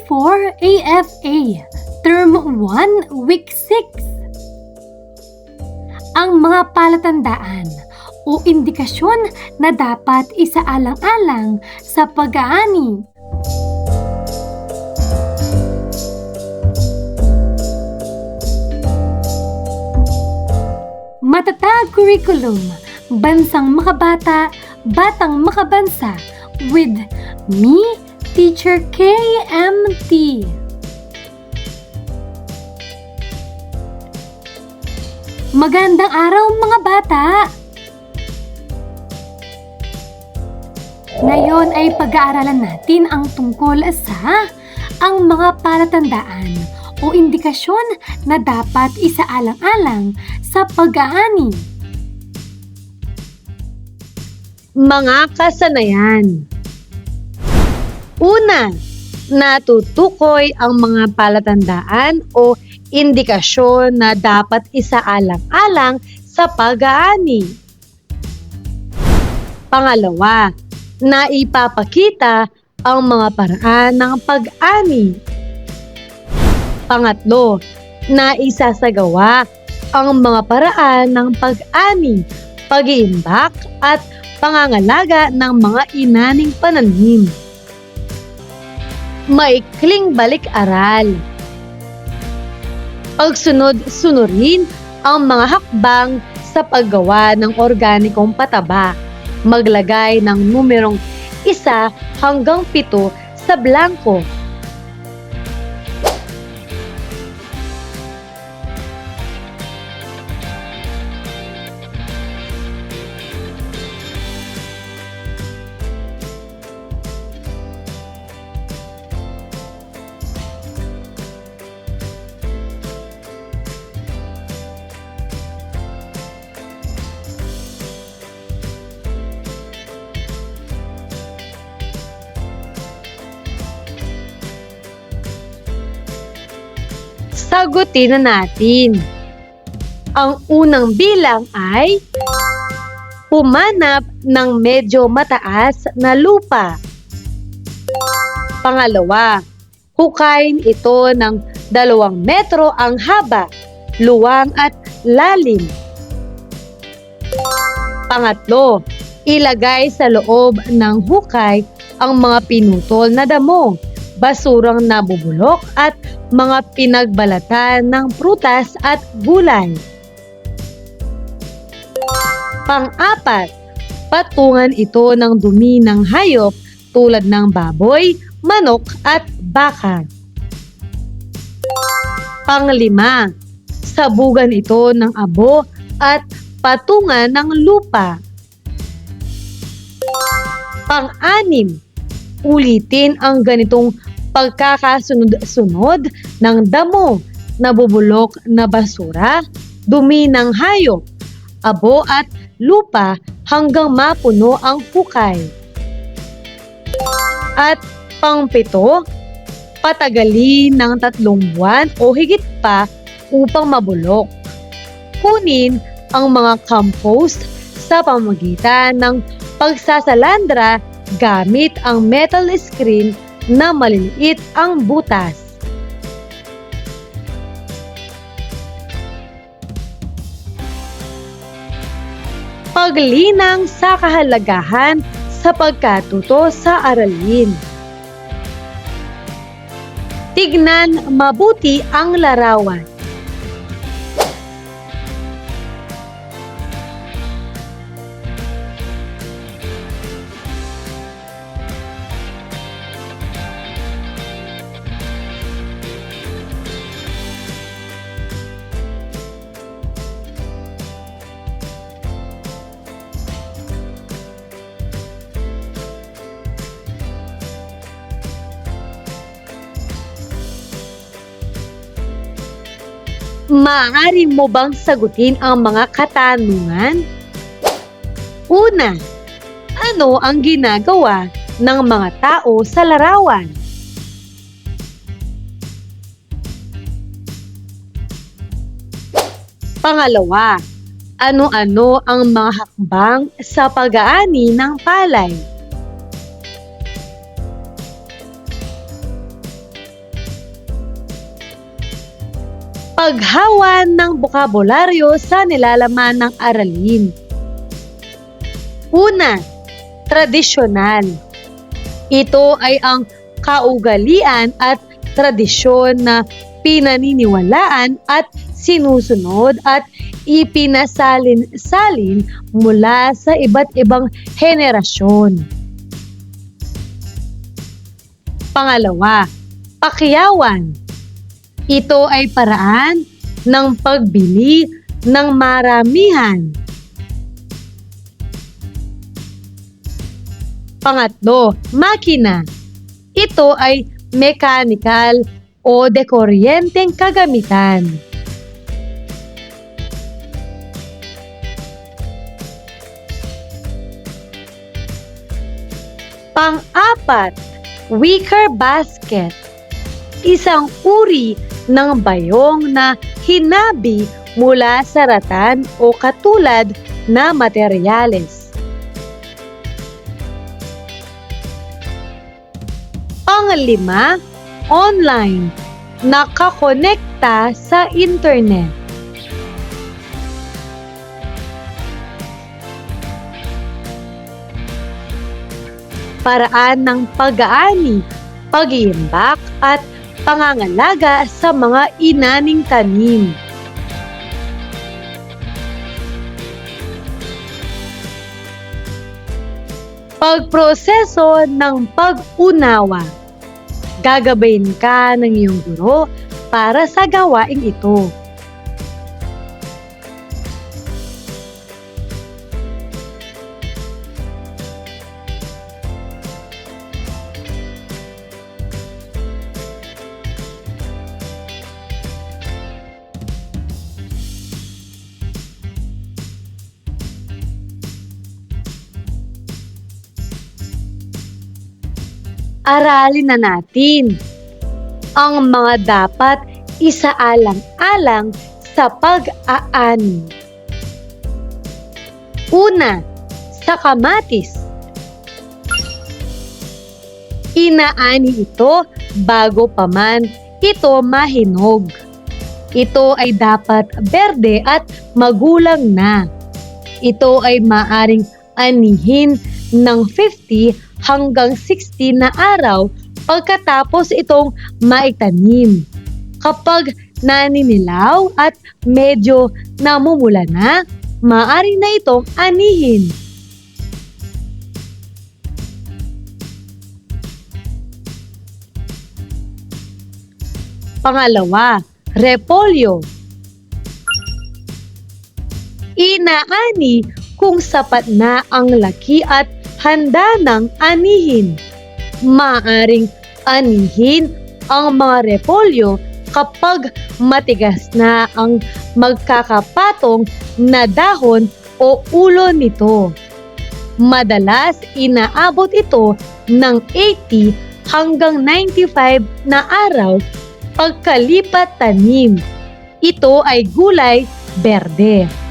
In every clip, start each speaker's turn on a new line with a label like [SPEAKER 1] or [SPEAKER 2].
[SPEAKER 1] 4 AFA, Term 1, Week 6. Ang mga palatandaan o indikasyon na dapat isaalang-alang sa pag-aani. Matatag curriculum, bansang makabata, batang makabansa, with me, Teacher KMT. Magandang araw mga bata! Ngayon ay pag-aaralan natin ang tungkol sa ang mga palatandaan o indikasyon na dapat isaalang-alang sa pag-aani.
[SPEAKER 2] Mga kasanayan. Una, natutukoy ang mga palatandaan o indikasyon na dapat isaalang-alang sa pag-aani. Pangalawa, naipapakita ang mga paraan ng pag-ani. Pangatlo, naisasagawa ang mga paraan ng pag-ani, pag-iimbak at pangangalaga ng mga inaning pananim. Maikling balik-aral. Pagsunod-sunurin ang mga hakbang sa paggawa ng organikong pataba. Maglagay ng numerong 1 hanggang 7 sa blanko. Sagutin na natin. Ang unang bilang ay humanap ng medyo mataas na lupa. Pangalawa, hukayin ito ng 2 metro ang haba, luwang at lalim. Pangatlo, ilagay sa loob ng hukay ang mga pinutol na damo, basurang nabubulok at mga pinagbalatan ng prutas at gulay. Pang-apat, patungan ito ng dumi ng hayop tulad ng baboy, manok at baka. Pang-5, sabugan ito ng abo at patungan ng lupa. Pang-6, ulitin ang ganitong pagkakasunod-sunod ng damo, nabubulok na basura, dumi ng hayop, abo at lupa hanggang mapuno ang hukay. At pang-7, patagalin ng 3 buwan o higit pa upang mabulok. Kunin ang mga compost sa pamamagitan ng pagsasalandra gamit ang metal screen na maliliit ang butas. Paglinang sa kahalagahan sa pagkatuto sa aralin. Tignan mabuti ang larawan. Maaari mo bang sagutin ang mga katanungan? Una, ano ang ginagawa ng mga tao sa larawan? Pangalawa, ano-ano ang mga hakbang sa pag-aani ng palay? Paghawa ng bokabularyo sa nilalaman ng aralin. Una, tradisyonal. Ito ay ang kaugalian at tradisyon na pinaniniwalaan at sinusunod at ipinasalin-salin mula sa iba't ibang henerasyon. Pangalawa, pakyawan. Ito ay paraan ng pagbili ng maramihan. Pangatlo, makina. Ito ay mechanical o dekuryenteng kagamitan. Pang-apat, wicker basket. Isang uri ng bayong na hinabi mula sa ratan o katulad na materyales. Panglima, online. Nakakonekta sa internet. Paraan ng pag-aani, pag-iimbak at pangangalaga sa mga inaning tanim. Pagproseso ng pag-unawa. Gagabayin ka ng iyong guro para sa gawaing ito. Aralin na natin ang mga dapat isaalang-alang sa pag-aani. Una, sa kamatis. Inaani ito bago pa man ito mahinog. Ito ay dapat berde at magulang na. Ito ay maaring anihin ng 50 hanggang 60 na araw pagkatapos itong maitanim. Kapag naninilaw at medyo namumula na, maaari na itong anihin. Pangalawa, repolyo. Inaani kung sapat na ang laki at handa ng anihin. Maaring anihin ang mga repolyo kapag matigas na ang magkakapatong na dahon o ulo nito. Madalas inaabot ito ng 80 hanggang 95 na araw pagkalipat tanim. Ito ay gulay berde.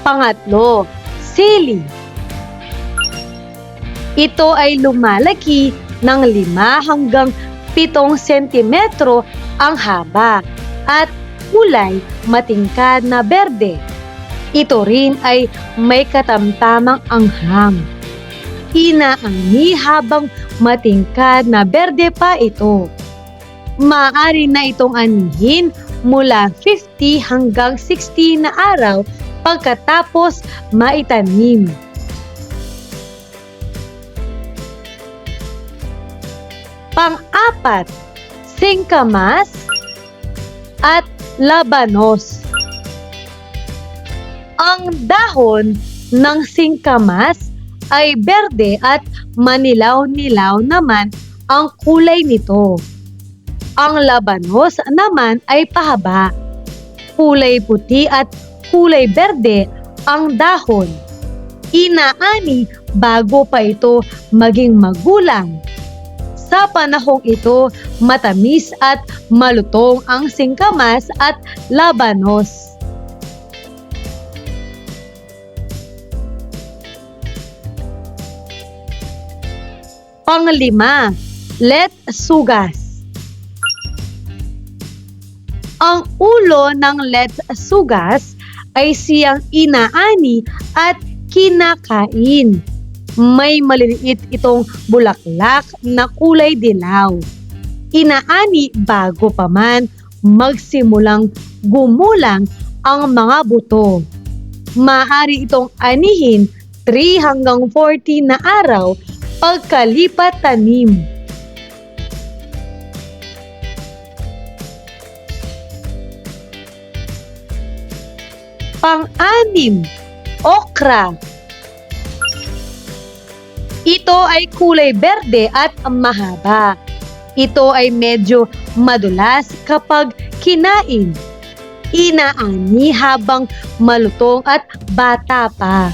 [SPEAKER 2] Pangatlo, sili. Ito ay lumalaki ng 5 hanggang 7 sentimetro ang haba at kulay matingkad na berde. Ito rin ay may katamtamang anghang. Inaani habang matingkad na berde pa ito. Maaari na itong anihin mula 50 hanggang 60 na araw pagkatapos maitanim. Pang-apat, singkamas at labanos. Ang dahon ng singkamas ay berde at manilaw-nilaw naman ang kulay nito. Ang labanos naman ay pahaba, kulay puti at kulay berde ang dahon. Inaani bago pa ito maging magulang. Sa panahong ito, matamis at malutong ang singkamas at labanos. Panglima, letsugas. Ang ulo ng letsugas ay siyang inaani at kinakain. May maliliit itong bulaklak na kulay dilaw. Inaani bago pa man magsimulang gumulang ang mga buto. Maaari itong anihin 3 hanggang 14 na araw pagkalipat tanim. Pang-anim, okra. Ito ay kulay berde at mahaba. Ito ay medyo madulas kapag kinain. Inaani habang malutong at bata pa.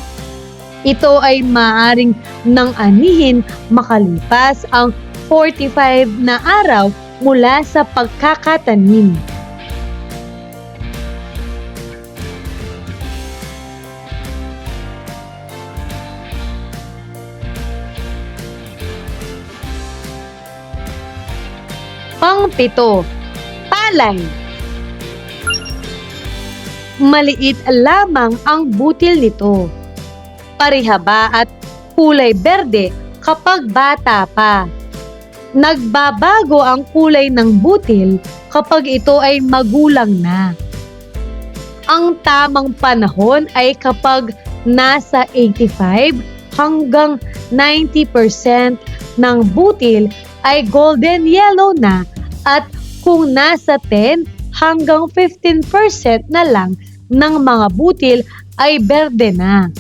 [SPEAKER 2] Ito ay maaaring nang anihin makalipas ang 45 na araw mula sa pagkakatanim. Pang-7, palay. Maliit lamang ang butil nito. Parihaba at kulay berde kapag bata pa. Nagbabago ang kulay ng butil kapag ito ay magulang na. Ang tamang panahon ay kapag nasa 85 hanggang 90% ng butil ay golden yellow na at kung nasa 10 hanggang 15% na lang ng mga butil ay berde na.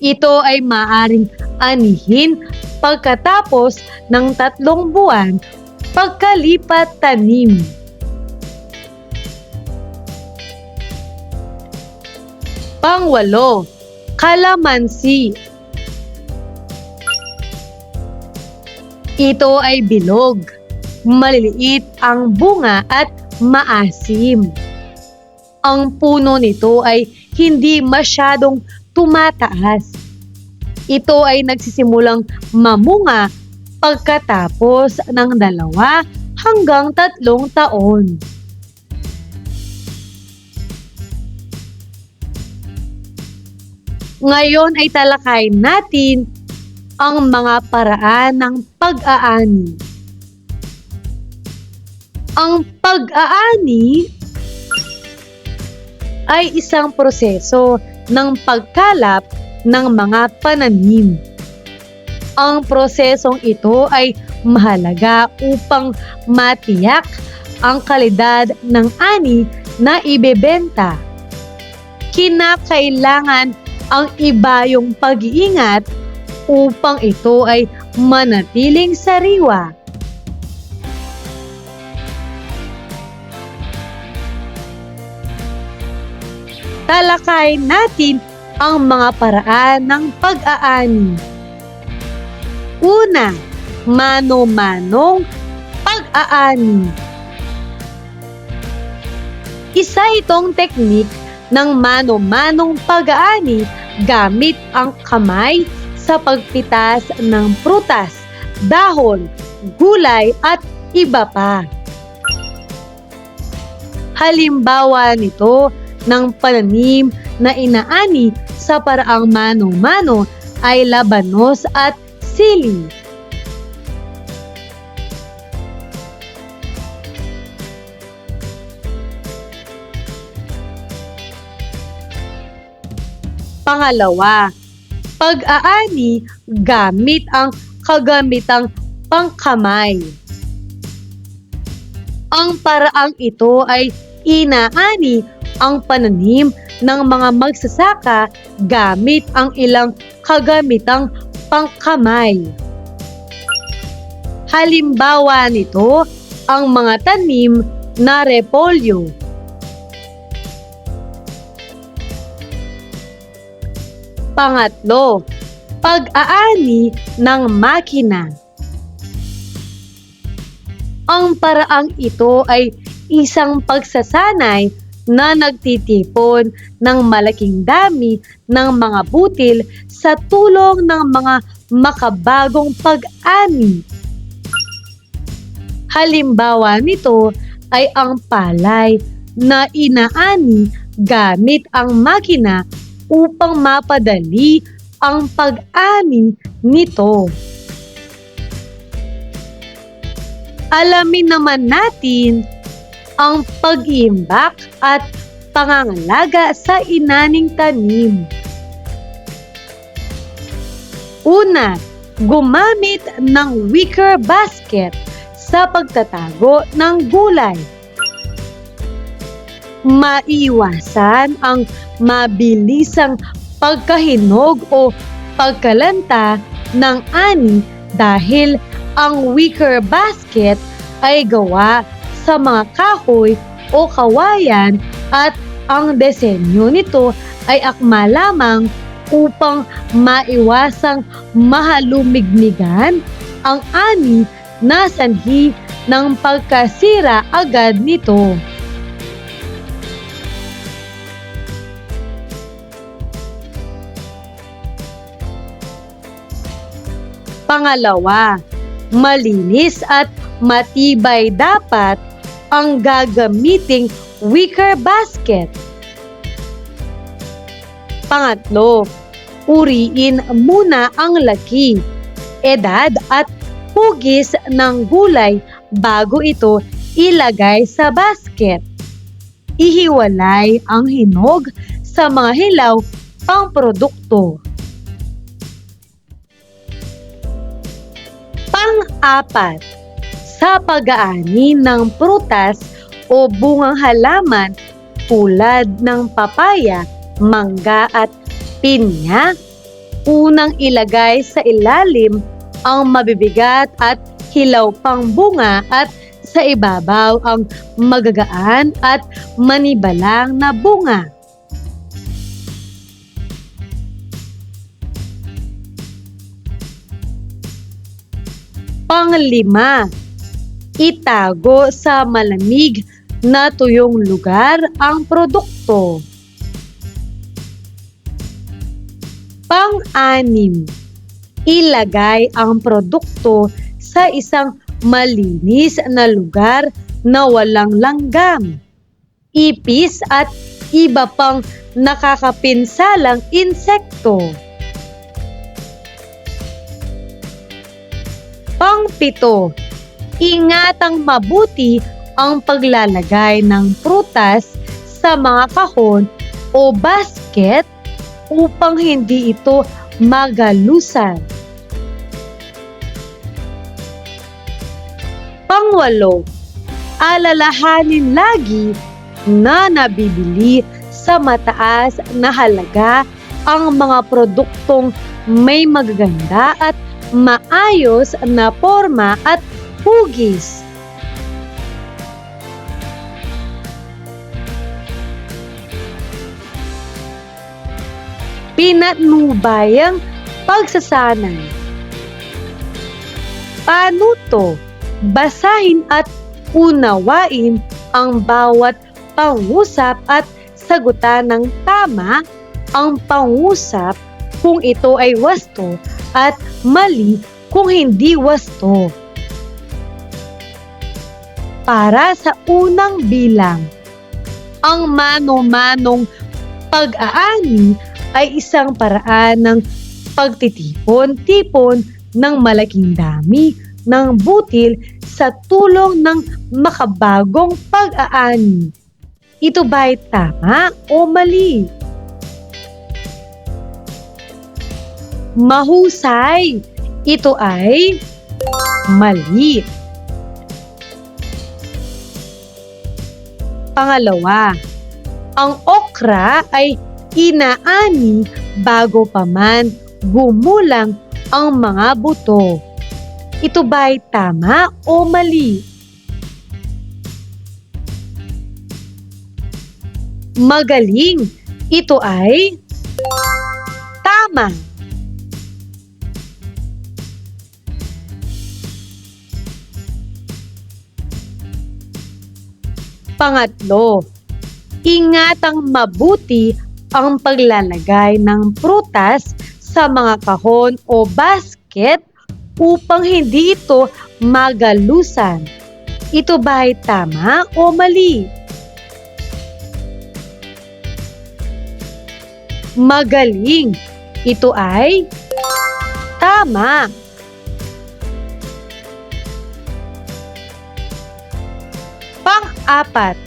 [SPEAKER 2] Ito ay maaaring anihin pagkatapos ng 3 buwan pagkalipat tanim. Pang-8, kalamansi. Ito ay bilog, maliliit ang bunga at maasim. Ang puno nito ay hindi masyadong tumataas. Ito ay nagsisimulang mamunga pagkatapos ng 2 hanggang 3 taon. Ngayon ay talakayin natin ang mga paraan ng pag-aani. Ang pag-aani ay isang proseso ng pagkalap ng mga pananim. Ang prosesong ito ay mahalaga upang matiyak ang kalidad ng ani na ibebenta. Kinakailangan ang ibayong pag-iingat upang ito ay manatiling sariwa. Talakayin natin ang mga paraan ng pag-aani. Una, mano-manong pag-aani. Isa itong teknik ng mano-manong pag-aani gamit ang kamay sa pagpitas ng prutas, dahon, gulay at iba pa. Halimbawa nito ng pananim na inaani sa paraang mano-mano ay labanos at sili. Pangalawa, pag-aani gamit ang kagamitang pangkamay. Ang paraang ito ay inaani ang pananim ng mga magsasaka gamit ang ilang kagamitang pangkamay. Halimbawa nito ang mga tanim na repolyo. Pangatlo, pag-aani ng makina. Ang paraang ito ay isang pagsasanay na nagtitipon ng malaking dami ng mga butil sa tulong ng mga makabagong pag-ani. Halimbawa nito ay ang palay na inaani gamit ang makina upang mapadali ang pag-ani nito. Alamin naman natin ang pag-iimbak at pangangalaga sa inaning tanim. Una, gumamit ng wicker basket sa pagtatago ng gulay. Maiiwasan ang mabilisang pagkahinog o pagkalanta ng ani dahil ang wicker basket ay gawa sa mga kahoy o kawayan at ang disenyo nito ay akma lamang upang maiwasang mahalumigmigan ang ani na sanhi ng pagkasira agad nito. Pangalawa, malinis at matibay dapat ang gagamiting wicker basket. Pangatlo, uriin muna ang laki, edad at hugis ng gulay bago ito ilagay sa basket. Ihiwalay ang hinog sa mga hilaw pang produkto. Pang-apat, sa pag-aani ng prutas o bungang halaman tulad ng papaya, mangga at pinya, unang ilagay sa ilalim ang mabibigat at hilaw pang bunga at sa ibabaw ang magagaan at manibalang na bunga. Panglima, itago sa malamig na tuyong lugar ang produkto. Pang-anim, ilagay ang produkto sa isang malinis na lugar na walang langgam, ipis at iba pang nakakapinsalang insekto. Pang-pito, ingatang mabuti ang paglalagay ng prutas sa mga kahon o basket upang hindi ito magalusan. Pangwalo, alalahanin lagi na nabibili sa mataas na halaga ang mga produktong may magaganda at maayos na forma at hugis. Pinatnubayang pagsasanay. Paano to? Basahin at unawain ang bawat pangusap at sagutan ng tama ang pangusap kung ito ay wasto at mali kung hindi wasto. Para sa unang bilang, ang mano-manong pag-aani ay isang paraan ng pagtitipon-tipon ng malaking dami ng butil sa tulong ng makabagong pag-aani. Ito ba'y tama o mali? Mahusay! Ito ay mali. Pangalawa, ang okra ay inaani bago pa man gumulang ang mga buto. Ito ba'y tama o mali? Magaling! Ito ay tama. Pangatlo, ingatang mabuti ang paglalagay ng prutas sa mga kahon o basket dikit upang hindi ito magalusan. Ito ba ay tama o mali? Magaling! Ito ay tama! Pang-apat,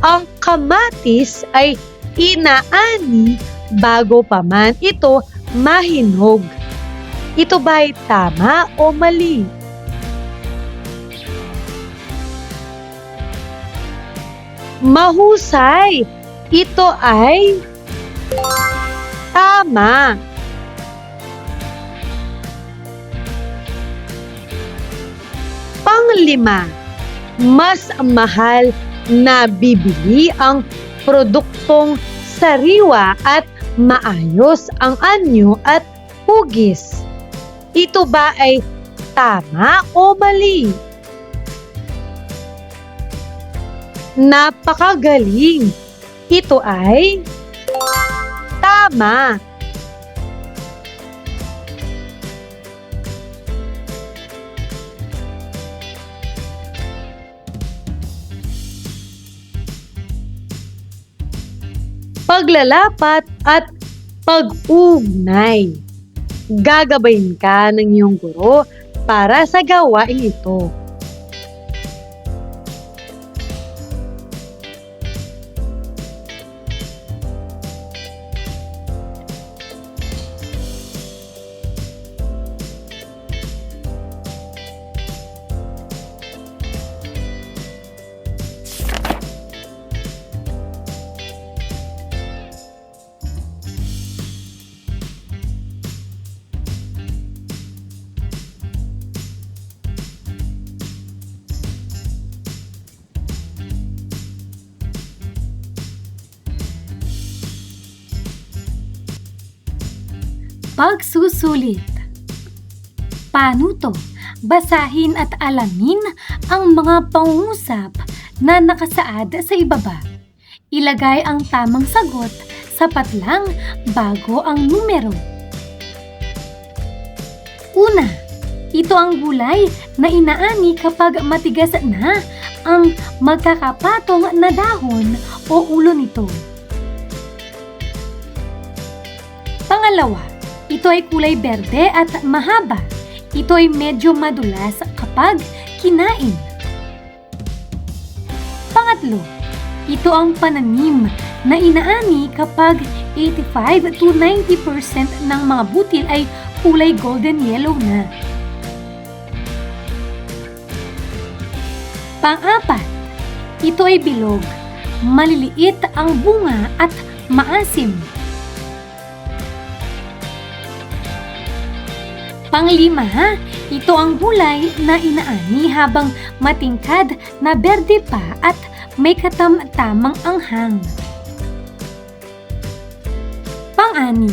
[SPEAKER 2] ang kamatis ay inaani bago pa man ito mahinog. Ito ba ay tama o mali? Mahusay! Ito ay tama! Panglima, mas mahal na bibili ang produktong sariwa at maayos ang anyo at hugis. Ito ba ay tama o mali? Napakagaling! Ito ay tama! Paglalapat at pag-ugnay. Gagabayin ka ng iyong guro para sa gawain ito.
[SPEAKER 1] Pagsusulit. Paano to? Basahin at alamin ang mga pangungusap na nakasaad sa ibaba. Ilagay ang tamang sagot sapat lang bago ang numero. Una, ito ang gulay na inaani kapag matigas na ang magkakapatong na dahon o ulo nito. Pangalawa, ito ay kulay berde at mahaba. Ito ay medyo madulas kapag kinain. Pangatlo, ito ang pananim na inaani kapag 85 to 90% ng mga butil ay kulay golden yellow na. Pang-apat, ito ay bilog. Maliliit ang bunga at maasim. Panglima, ito ang gulay na inaani habang matingkad na berde pa at may katam-tamang anghang. Pang-anim,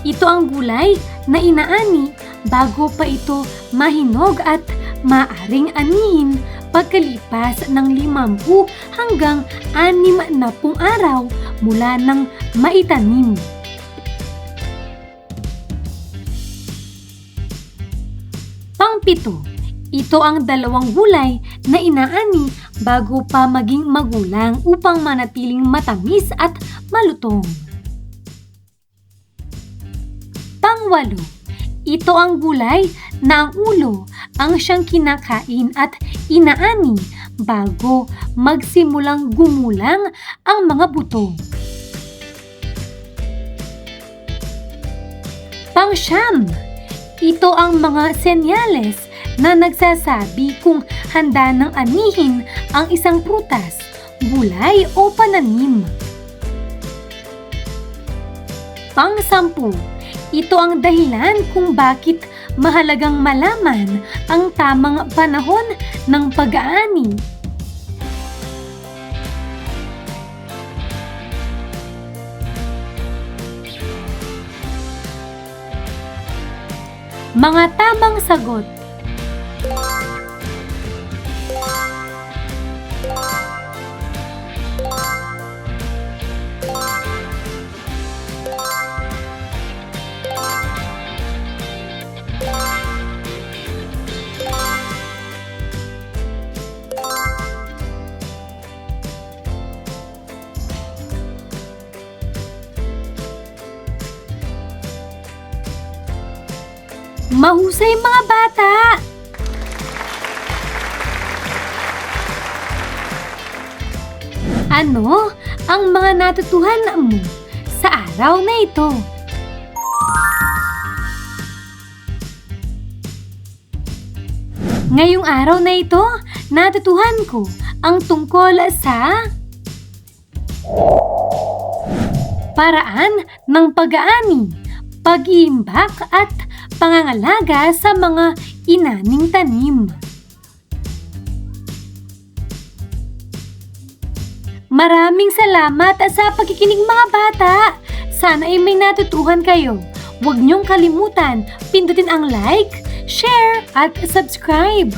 [SPEAKER 1] ito ang gulay na inaani bago pa ito mahinog at maaring anihin pagkalipas ng 50 hanggang 60 araw mula ng maitanim. Pang-pito, ito ang dalawang gulay na inaani bago pa maging magulang upang manatiling matamis at malutong. Pang-walo, ito ang gulay na ang ulo ang siyang kinakain at inaani bago magsimulang gumulang ang mga buto. Pang-siyam, ito ang mga senyales na nagsasabi kung handa ng anihin ang isang prutas, gulay o pananim. Pang-sampu, ito ang dahilan kung bakit mahalagang malaman ang tamang panahon ng pag-aani. Mga tamang sagot. Mahusay mga bata! Ano ang mga natutuhan mo sa araw na ito? Ngayong araw na ito, natutuhan ko ang tungkol sa paraan ng pag-aani, pag-iimbak at pangangalaga sa mga inaning tanim. Maraming salamat sa pagkikinig mga bata. Sana ay may natutuhan kayo. Huwag niyong kalimutan, pindutin ang like, share at subscribe.